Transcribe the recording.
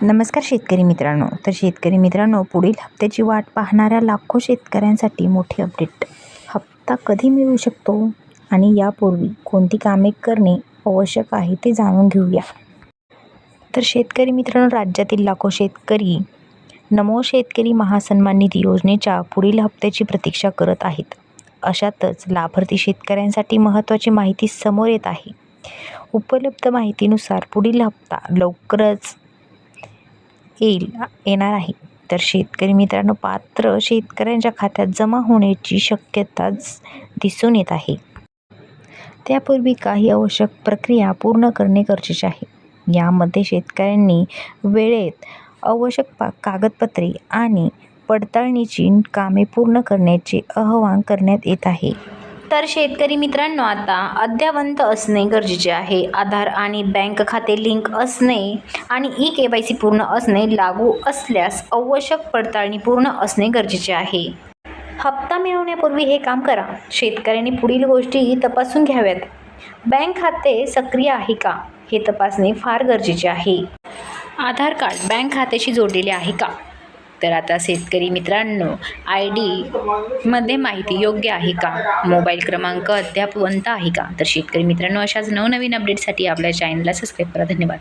नमस्कार शेतकरी मित्रांनो. शेतकरी मित्रांनो, पुढील हप्त्याची वाट पाहणाऱ्या लाखो शेतकऱ्यांसाठी मोठी अपडेट. हप्ता कधी मिळू शकतो आणि यापूर्वी कोणती कामे करणे आवश्यक आहे ते जाणून घेऊया. शेतकरी मित्रांनो, राज्यातील लाखो शेतकरी नमो शेतकरी महासन्मान निधी योजनेच्या पुढील हप्त्याची प्रतीक्षा करत आहेत. अशातच लाभार्थी शेतकऱ्यांसाठी महत्त्वाची माहिती समोर येत आहे. उपलब्ध माहितीनुसार पुढील हप्ता लवकरच येणार आहे. शेतकरी मित्रांनो, पात्र शेतकऱ्यांच्या खात्यात जमा होण्याची शक्यता दिसून येत आहे. त्यापूर्वी काही आवश्यक प्रक्रिया पूर्ण करणे गरजेचे आहे. यामध्ये शेतकऱ्यांनी वेळेत आवश्यक कागदपत्रे आणि पडताळणीची कामे पूर्ण करण्याचे आवाहन करण्यात येत आहे. शेतकरी मित्रांनो, आता अद्ययावत असणे गरजेचे आहे. आधार आणि बँक खाते लिंक असणे आणि KYC पूर्ण असणे लागू असल्यास आवश्यक पडताळणी पूर्ण असणे गरजेचे आहे. हप्ता मिळवण्यापूर्वी हे काम करा. शेतकऱ्यांनी पुढील गोष्टी तपासून घ्याव्यात. बँक खाते सक्रिय आहे का हे तपासणे फार गरजेचे आहे. आधार कार्ड बँक खात्याशी जोडलेले आहे का? आता शेतकरी मित्रांनो, ID मध्ये माहिती योग्य आहे का? मोबाईल क्रमांक अद्यापवंत आहे का? शेतकरी मित्रांनो, अशाच नवनवीन अपडेटसाठी आपल्या चॅनलला सबस्क्राईब करा. धन्यवाद.